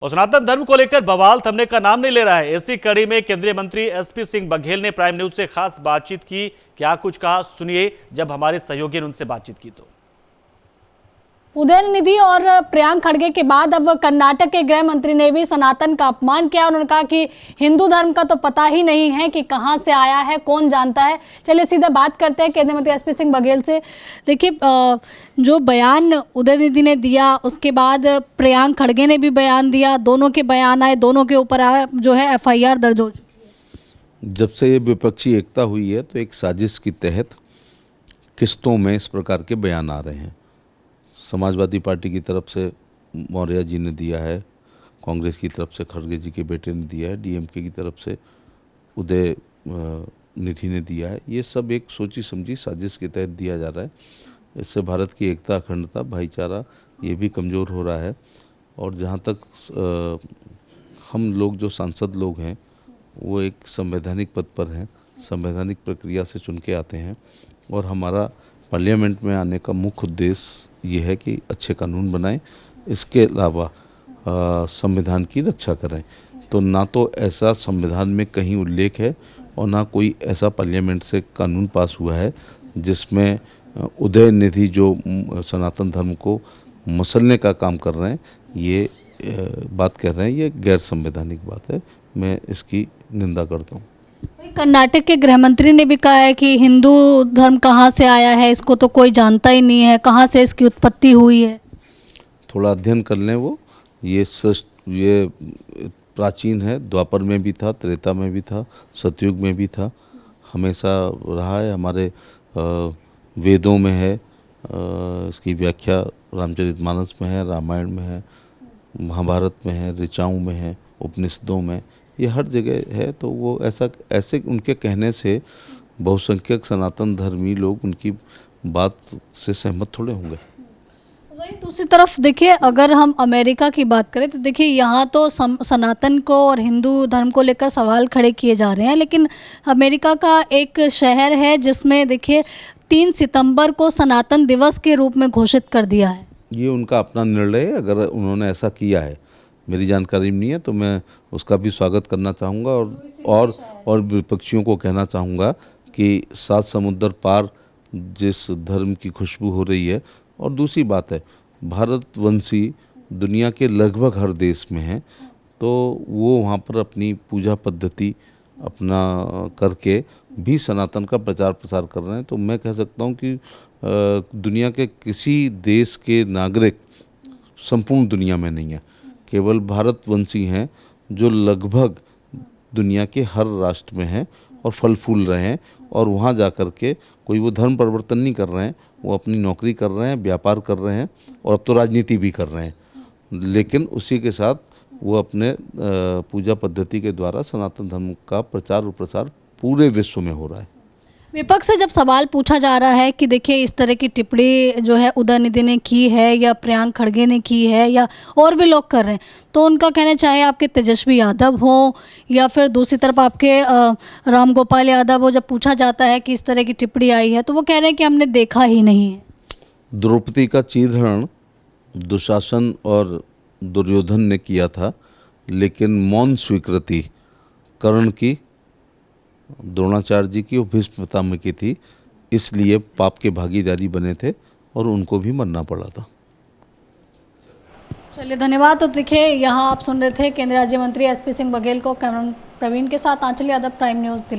और सनातन धर्म को लेकर बवाल थमने का नाम नहीं ले रहा है। इसी कड़ी में केंद्रीय मंत्री एसपी सिंह बघेल ने प्राइम न्यूज से खास बातचीत की। क्या कुछ कहा सुनिए जब हमारे सहयोगी ने उनसे बातचीत की तो। उदयनिधि और प्रियांक खड़गे के बाद अब कर्नाटक के गृह मंत्री ने भी सनातन का अपमान किया। उन्होंने कहा कि हिंदू धर्म का तो पता ही नहीं है कि कहां से आया है, कौन जानता है। चलिए सीधे बात करते हैं केंद्रीय मंत्री एसपी सिंह बघेल से। देखिए, जो बयान उदयनिधि ने दिया उसके बाद प्रियांक खड़गे ने भी बयान दिया। दोनों के बयान आए, दोनों के ऊपर जो है FIR दर्ज हो चुकी है। जब से ये विपक्षी एकता हुई है तो एक साजिश के तहत किस्तों में इस प्रकार के बयान आ रहे हैं। समाजवादी पार्टी की तरफ से मौर्य जी ने दिया है, कांग्रेस की तरफ से खड़गे जी के बेटे ने दिया है, DMK की तरफ से उदयनिधि ने दिया है। ये सब एक सोची समझी साजिश के तहत दिया जा रहा है। इससे भारत की एकता, अखंडता, भाईचारा ये भी कमज़ोर हो रहा है। और जहाँ तक हम लोग जो सांसद लोग हैं वो एक संवैधानिक पद पर हैं, संवैधानिक प्रक्रिया से चुन के आते हैं और हमारा पार्लियामेंट में आने का मुख्य उद्देश्य ये है कि अच्छे कानून बनाएं, इसके अलावा संविधान की रक्षा करें। तो ना तो ऐसा संविधान में कहीं उल्लेख है और ना कोई ऐसा पार्लियामेंट से कानून पास हुआ है जिसमें उदयनिधि जो सनातन धर्म को मसलने का काम कर रहे हैं, ये बात कह रहे हैं, ये गैर संवैधानिक बात है। मैं इसकी निंदा करता हूँ। कर्नाटक के गृह मंत्री ने भी कहा है कि हिंदू धर्म कहाँ से आया है इसको तो कोई जानता ही नहीं है, कहाँ से इसकी उत्पत्ति हुई है। थोड़ा अध्ययन कर लें। वो ये प्राचीन है, द्वापर में भी था, त्रेता में भी था, सतयुग में भी था, हमेशा रहा है। हमारे वेदों में है, इसकी व्याख्या रामचरितमानस में है, रामायण में है, महाभारत में है, ऋचाओं में है, उपनिषदों में, ये हर जगह है। तो वो ऐसे उनके कहने से बहुसंख्यक सनातन धर्मी लोग उनकी बात से सहमत थोड़े होंगे। वही दूसरी तरफ देखिए, अगर हम अमेरिका की बात करें तो देखिए यहाँ तो सनातन को और हिंदू धर्म को लेकर सवाल खड़े किए जा रहे हैं, लेकिन अमेरिका का एक शहर है जिसमें देखिए 3 सितंबर को सनातन दिवस के रूप में घोषित कर दिया है। ये उनका अपना निर्णय है। अगर उन्होंने ऐसा किया है, मेरी जानकारी में नहीं है, तो मैं उसका भी स्वागत करना चाहूँगा और विपक्षियों को कहना चाहूँगा कि 7 समुंदर पार जिस धर्म की खुशबू हो रही है। और दूसरी बात है, भारतवंशी दुनिया के लगभग हर देश में हैं, तो वो वहाँ पर अपनी पूजा पद्धति अपना करके भी सनातन का प्रचार प्रसार कर रहे हैं। तो मैं कह सकता हूँ कि दुनिया के किसी देश के नागरिक संपूर्ण दुनिया में नहीं है, केवल भारतवंशी हैं जो लगभग दुनिया के हर राष्ट्र में हैं और फल फूल रहे हैं। और वहाँ जा कर के कोई वो धर्म परिवर्तन नहीं कर रहे हैं, वो अपनी नौकरी कर रहे हैं, व्यापार कर रहे हैं और अब तो राजनीति भी कर रहे हैं। लेकिन उसी के साथ वो अपने पूजा पद्धति के द्वारा सनातन धर्म का प्रचार और प्रसार पूरे विश्व में हो रहा है। विपक्ष से जब सवाल पूछा जा रहा है कि देखिए इस तरह की टिप्पणी जो है उदयनिधि ने की है या प्रियांक खड़गे ने की है या और भी लोग कर रहे हैं, तो उनका कहना चाहे आपके तेजस्वी यादव हो या फिर दूसरी तरफ आपके रामगोपाल यादव हो, जब पूछा जाता है कि इस तरह की टिप्पणी आई है तो वो कह रहे हैं कि हमने देखा ही नहीं है। द्रौपदी का चीरहरण दुशासन और दुर्योधन ने किया था, लेकिन मौन स्वीकृति कर्ण की, द्रोणाचार्य जी की और भीष्म पितामह की थी। इसलिए पाप के भागीदारी बने थे और उनको भी मरना पड़ा था। चलिए धन्यवाद। तो देखिए यहाँ आप सुन रहे थे केंद्रीय राज्य मंत्री एसपी सिंह बघेल को। कैमरा प्रवीण के साथ आंचल यादव, प्राइम न्यूज़, दिल्ली।